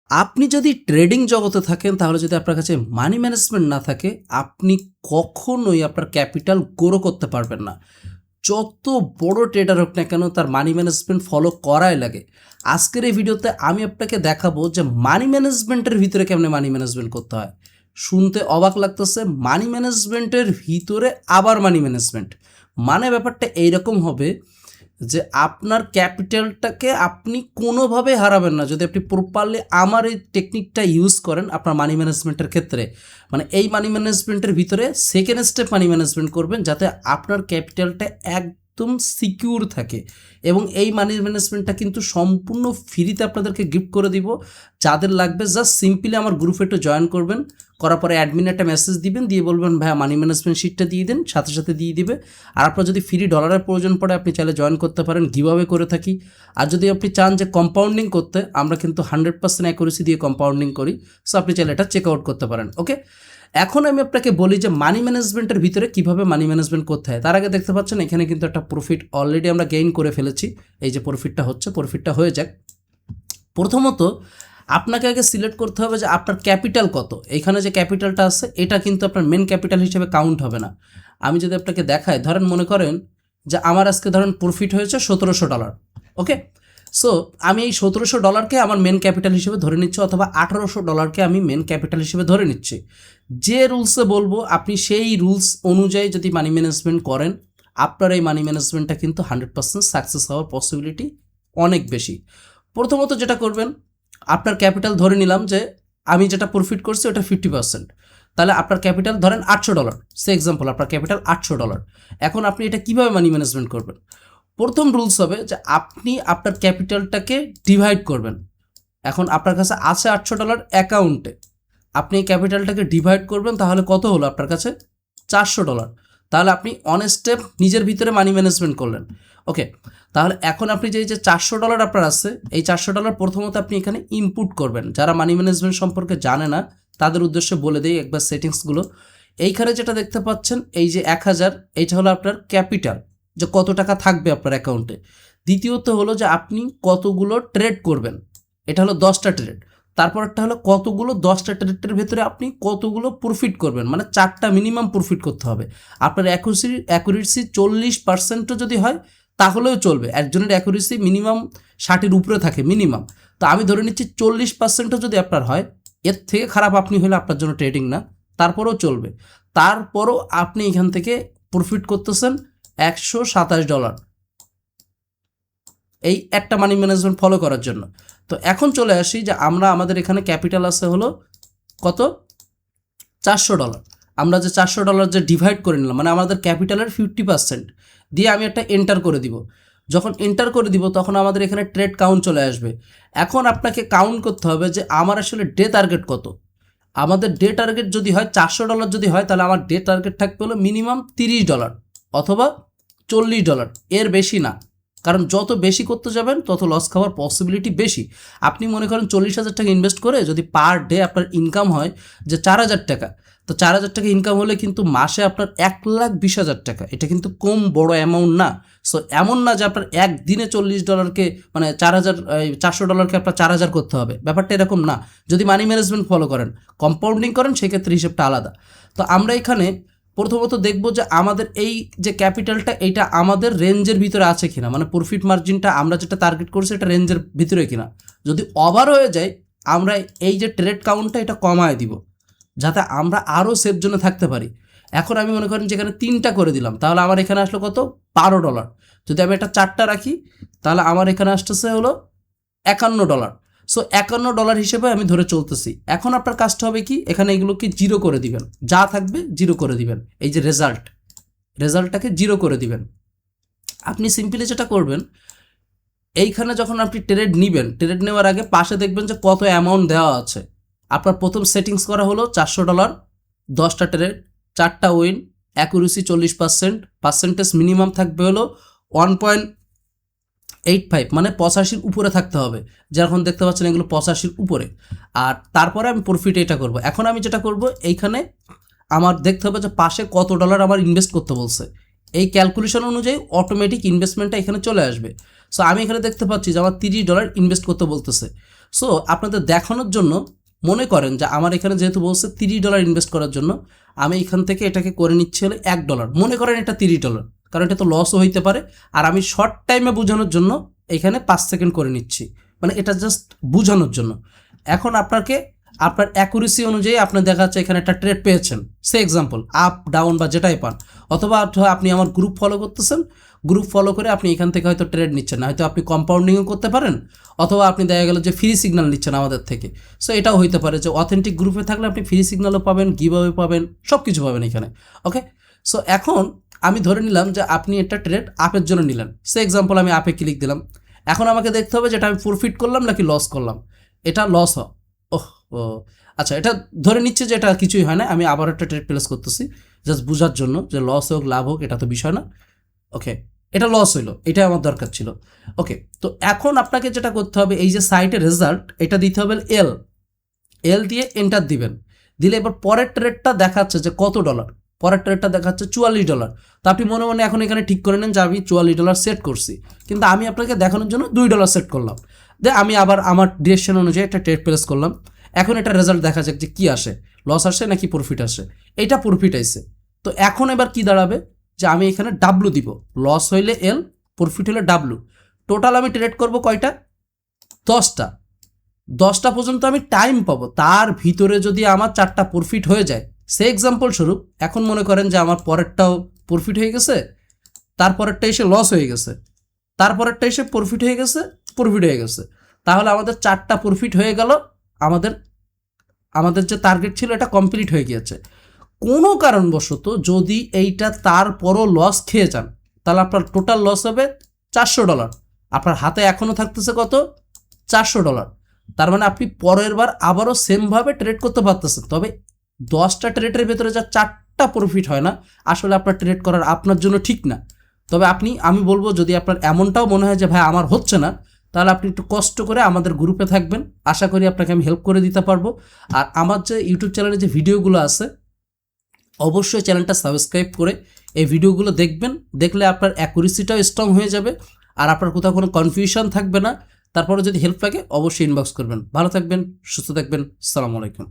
আপনি যদি ট্রেডিং জগতে থাকেন তাহলে যদি আপনার কাছে মানি ম্যানেজমেন্ট না থাকে আপনি কখনোই আপনার ক্যাপিটাল গ্রো করতে পারবেন না। যত বড় ট্রেডার হোক না কেন তার মানি ম্যানেজমেন্ট ফলো করাই লাগে। আজকের এই ভিডিওতে আমি আপনাকে দেখাবো যে মানি ম্যানেজমেন্টের ভিতরে কেমনে মানি ম্যানেজমেন্ট করতে হয়। শুনতে অবাক লাগতেছে, মানি ম্যানেজমেন্টের ভিতরে আবার মানি ম্যানেজমেন্ট মানে ব্যাপারটা এইরকম হবে যে আপনার ক্যাপিটালটাকে আপনি কোনোভাবে হারাবেন না যদি আপনি প্রপারলি আমার এই টেকনিকটা ইউজ করেন আপনার মানি ম্যানেজমেন্টের ক্ষেত্রে। মানে এই মানি ম্যানেজমেন্টের ভিতরে সেকেন্ড স্টেপ মানি ম্যানেজমেন্ট করবেন যাতে আপনার ক্যাপিটালটা একদম সিকিউর থাকে। এবং এই মানি ম্যানেজমেন্টটা কিন্তু সম্পূর্ণ ফ্রিতে আপনাদেরকে গিফট করে দিব। যাদের লাগবে জাস্ট সিম্পলি আমার গ্রুপে একটু জয়েন করবেন, করার পরে অ্যাডমিন একটা মেসেজ দিবেন, দিয়ে বলবেন ভাইয়া মানি ম্যানেজমেন্ট শিটটা দিয়ে দিন, সাথে সাথে দিয়ে দিবে। আর আপনার যদি ফ্রি ডলারের প্রয়োজন পড়ে আপনি চাইলে জয়েন করতে পারেন, গিভঅ্যাওয়ে করে থাকি। আর যদি আপনি চান যে কম্পাউন্ডিং করতে, আমরা কিন্তু 100% অ্যাকুরেসি দিয়ে কম্পাউন্ডিং করি, সো আপনি চাইলে এটা চেক আউট করতে পারেন। ওকে, এখন আমি আপনাকে বলি যে মানি ম্যানেজমেন্টের ভিতরে কিভাবে মানি ম্যানেজমেন্ট করতে হয়। তার আগে দেখতে পাচ্ছেন এখানে কিন্তু একটা প্রফিট অলরেডি আমরা গেইন করে ফেলেছি। এই যে প্রফিটটা হচ্ছে, প্রফিটটা হয়ে যাক। প্রথমত আপনাকে আগে সিলেক্ট করতে হবে যে আপনার ক্যাপিটাল কত। এইখানে যে ক্যাপিটালটা আছে এটা কিন্তু আপনার মেন ক্যাপিটাল হিসেবে কাউন্ট হবে না। আমি যদি আপনাকে দেখাই, ধরেন মনে করেন যে আমার আজকে ধরেন প্রফিট হয়েছে $1700। ওকে, সো আমি এই $1700কে আমার মেন ক্যাপিটাল হিসেবে ধরে নিচ্ছি, অথবা $1800কে আমি মেন ক্যাপিটাল হিসেবে ধরে নিচ্ছি। যে রুলসে বলবো আপনি সেই রুলস অনুযায়ী যদি মানি ম্যানেজমেন্ট করেন আপনার এই মানি ম্যানেজমেন্টটা কিন্তু 100% সাকসেস হওয়ার পসিবিলিটি অনেক বেশি। প্রথমত যেটা করবেন, আপনার ক্যাপিটাল ধরে নিলাম যে আমি যেটা প্রফিট করছি ওটা 50%, তাহলে আপনার ক্যাপিটাল ধরেন $800, সে এক্সাম্পল আপনার ক্যাপিটাল $800। এখন আপনি এটা কিভাবে মানি ম্যানেজমেন্ট করবেন? প্রথম রুলস হবে যে আপনি আপনার ক্যাপিটালটাকে ডিভাইড করবেন। এখন আপনার কাছে আছে $800 অ্যাকাউন্টে, আপনি এই ক্যাপিটালটাকে ডিভাইড করবেন, তাহলে কত হলো আপনার কাছে? $400। তাহলে আপনি অন স্টেপ নিজের ভিতরে মানি ম্যানেজমেন্ট করলেন। ওকে, তাহলে এখন আপনি যে $400 আপনার আছে, এই $400 প্রথমত আপনি এখানে ইনপুট করবেন। যারা মানি ম্যানেজমেন্ট সম্পর্কে জানে না তাদের উদ্দেশ্যে বলে দিই একবার সেটিংসগুলো। এইখানে যেটা দেখতে পাচ্ছেন এই যে 1000, এইটা হলো আপনার ক্যাপিটাল, যে কত টাকা থাকবে আপনার অ্যাকাউন্টে। দ্বিতীয়ত হলো যে আপনি কতগুলো ট্রেড করবেন, এটা হলো 10টা ট্রেড। তারপরটা হলো কতগুলো 10টা ট্রেডের ভেতরে আপনি কতগুলো প্রফিট করবেন, মানে 4টা মিনিমাম প্রফিট করতে হবে। আপনার অ্যাকুরেসি 40%ও যদি হয় তাহলেও চলবে। একজনের অ্যাকুরেসি মিনিমাম 60-এর উপরে থাকে মিনিমাম, তো আমি ধরে নিচ্ছি 40%ও যদি আপনার হয়, এর থেকে খারাপ আপনি হলে আপনার জন্য ট্রেডিং না, তারপরেও চলবে। তারপরও আপনি এখান থেকে প্রফিট করতেছেন $127 এই একটা মানি ম্যানেজমেন্ট ফলো করার জন্য। তো এখন চলে আসি যে আমরা আমাদের এখানে ক্যাপিটাল আছে হলো কত? $400। আমরা যে $400 যে ডিভাইড করে নিলাম, মানে আমাদের ক্যাপিটালের 50% দিয়ে আমি একটা এন্টার করে দিব। যখন এন্টার করে দিব তখন আমাদের এখানে ট্রেড কাউন্ট চলে আসবে। এখন আপনাকে কাউন্ট করতে হবে যে আমার আসলে ডে টার্গেট কত। আমাদের ডে টার্গেট যদি হয় $400 যদি হয়, তাহলে আমার ডে টার্গেট থাকবে হলো মিনিমাম $30 অথবা $40, এর বেশি না। কারণ যত বেশি করতে যাবেন তত লস খাওয়ার পসিবিলিটি বেশি। আপনি মনে করেন 40,000 টাকা ইনভেস্ট করে যদি পার ডে আপনার ইনকাম হয় যে 4,000 টাকা, তো 4,000 টাকা ইনকাম হলে কিন্তু মাসে আপনার 1,20,000 টাকা, এটা কিন্তু কম বড় অ্যামাউন্ট না। সো এমন না যে আপনার একদিনে $40কে মানে $400কে আপনার 4,000 করতে হবে, ব্যাপারটা এরকম না। যদি মানি ম্যানেজমেন্ট ফলো করেন, কম্পাউন্ডিং করেন, সেক্ষেত্রে হিসেবটা আলাদা। তো আমরা এখানে প্রথমত দেখব যে আমাদের এই যে ক্যাপিটালটা এটা আমাদের রেঞ্জের ভিতরে আছে কিনা, মানে প্রফিট মার্জিনটা আমরা যেটা টার্গেট করছি এটা রেঞ্জের ভিতরে কিনা। যদি ওভার হয়ে যায় আমরা এই যে ট্রেড কাউন্টটা এটা কমায় দিব যাতে আমরা আরও সেফ জোনে থাকতে পারি। এখন আমি মনে করেন যেখানে 3টা করে দিলাম, তাহলে আমার এখানে আসলো কত? $12। যদি আমি এটা 4টা রাখি তাহলে আমার এখানে আসতেছে হলো $51। সো $51 হিসেবে আমি ধরে চলতেছি। এখন আপনার কাজটা হবে কি, এখানে এগুলোকে জিরো করে দিবেন, যা থাকবে জিরো করে দিবেন। এই যে রেজাল্টটাকে জিরো করে দিবেন। আপনি সিম্পলি যেটা করবেন, এইখানে যখন আপনি ট্রেড নেবেন, ট্রেড নেওয়ার আগে পাশে দেখবেন যে কত অ্যামাউন্ট দেওয়া আছে। আপনার প্রথম সেটিংস করা হলো $400, 10টা ট্রেড, 4টা উইন, অ্যাকুরেসি 40%, পার্সেন্টেজ মিনিমাম থাকবে হলো 1.85, মানে 85-র উপরে থাকতে হবে। যখন দেখতে পাচ্ছেন এগুলো 85-র উপরে। আর তারপরে আমি প্রফিট এটা করব। এখন আমি যেটা করব, এইখানে আমার দেখতে হবে যে পাশে কত ডলার আমার ইনভেস্ট করতে বলছে। এই ক্যালকুলেশন অনুযায়ী অটোমেটিক ইনভেস্টমেন্টটা এখানে চলে আসবে। সো আমি এখানে দেখতে পাচ্ছি যে আমার $30 ইনভেস্ট করতে বলতেছে। সো আপনাদের দেখানোর জন্য মনে করেন যে আমার এখানে যেহেতু বলছে $30 ইনভেস্ট করার জন্য, আমি এখান থেকে এটাকে করে নিচ্ছি হলে $1, মনে করেন এটা $30, কারণ এটা তো লসও হইতে পারে। আর আমি শর্ট টাইমে বোঝানোর জন্য এখানে 5 সেকেন্ড করে নিচ্ছি, মানে এটা জাস্ট বোঝানোর জন্য। এখন আপনাকে আপনার অ্যাকুরেসি অনুযায়ী আপনার দেখা যাচ্ছে এখানে একটা ট্রেড পেয়েছেন, সে এক্সাম্পল আপ ডাউন বা যেটাই পান, অথবা আপনি আমার গ্রুপ ফলো করতেছেন, গ্রুপ ফলো করে আপনি এখান থেকে হয়তো ট্রেড নিচ্ছেন না, হয়তো আপনি কম্পাউন্ডিংও করতে পারেন, অথবা আপনি দেখা গেল যে ফ্রি সিগন্যাল নিচ্ছেন আমাদের থেকে। সো এটাও হইতে পারে যে অথেন্টিক গ্রুপে থাকলে আপনি ফ্রি সিগন্যালও পাবেন, গিভঅ্যাওয়ে পাবেন, সব কিছু পাবেন এখানে। ওকে, সো এখন আমি ধরে নিলাম যে আপনি একটা ট্রেড আপের জন্য নিলেন, সে এক্সাম্পল আমি আপে ক্লিক দিলাম। এখন আমাকে দেখতে হবে যেটা আমি প্রফিট করলাম নাকি লস করলাম। এটা লস ও আচ্ছা, এটা ধরে নিচ্ছে যে এটা কিছুই হয় না, আমি আবার একটা ট্রেড প্লেস করতেছি জাস্ট বোঝার জন্য যে লস হোক লাভ হোক এটা তো বিষয় না। ওকে, এটা লস হইলো, এটাই আমার দরকার ছিল। ওকে, তো এখন আপনাকে যেটা করতে হবে, এই যে সাইটের রেজাল্ট এটা দিতে হবে এল দিয়ে এন্টার দিবেন, দিলে এবার পরের ট্রেডটা দেখাচ্ছে যে কত ডলার, পরের ট্রেডটা দেখাচ্ছে $44। তো আপনি মনে মনে এখন এখানে ঠিক করে নেন যে আমি $44 সেট করছি, কিন্তু আমি আপনাকে দেখানোর জন্য $2 সেট করলাম। আমি আবার আমার ডিরেকশন অনুযায়ী একটা ট্রেড প্লেস করলাম। এখন এটা রেজাল্ট দেখা যাক যে কি আসে, লস আসে নাকি প্রফিট আসে। এটা প্রফিট আইছে, তো এখন এবার কি দাঁড়াবে যে আমি এখানে ডাব্লু দিব, লস হইলে এল, প্রফিট হলে ডাব্লু। টোটাল আমি ট্রেড করব কয়টা, 10টা পর্যন্ত আমি টাইম পাবো। তার ভিতরে যদি আমার 4টা প্রফিট হয়ে যায়, সে এক্সাম্পল স্বরূপ এখন মনে করেন যে আমার পরেরটাও প্রফিট হয়ে গেছে, তারপরেরটা এসে লস হয়ে গেছে, তারপরেরটা এসে প্রফিট হয়ে গেছে, তাহলে আমাদের 4টা প্রফিট হয়ে গেল, আমাদের যে টার্গেট ছিল এটা কমপ্লিট হয়ে গিয়েছে। কোনো কারণবশত যদি এইটা তারপরও লস খেয়ে যান, তাহলে আপনার টোটাল লস হবে $400। আপনার হাতে এখনও থাকতেছে কত, $400। তার মানে আপনি পরের বার আবারও সেমভাবে ট্রেড করতে পারতেছেন। তবে 10টা ট্রেডের ভেতরে যা 4টা প্রফিট হয় না, আসলে আপনার ট্রেড করার আপনার জন্য ঠিক না। তবে আমি বলবো যদি আপনার এমনটাও মনে হয় যে ভাই আমার হচ্ছে না, তাহলে আপনি একটু কষ্ট করে আমাদের গ্রুপে থাকবেন, আশা করি আপনাকে আমি হেল্প করে দিতে পারবো। আর আমার যে ইউটিউব চ্যানেলে যে ভিডিওগুলো আছে, অবশ্যই চ্যানেলটা সাবস্ক্রাইব করে এই ভিডিওগুলো দেখবেন, দেখলে আপনার অ্যাকুরেসিটাও স্ট্রং হয়ে যাবে, আর আপনার কোথাও কোনো কনফিউশন থাকবে না। তারপরে যদি হেল্প লাগে অবশ্যই ইনবক্স করবেন। ভালো থাকবেন, সুস্থ থাকবেন, আসসালামু আলাইকুম।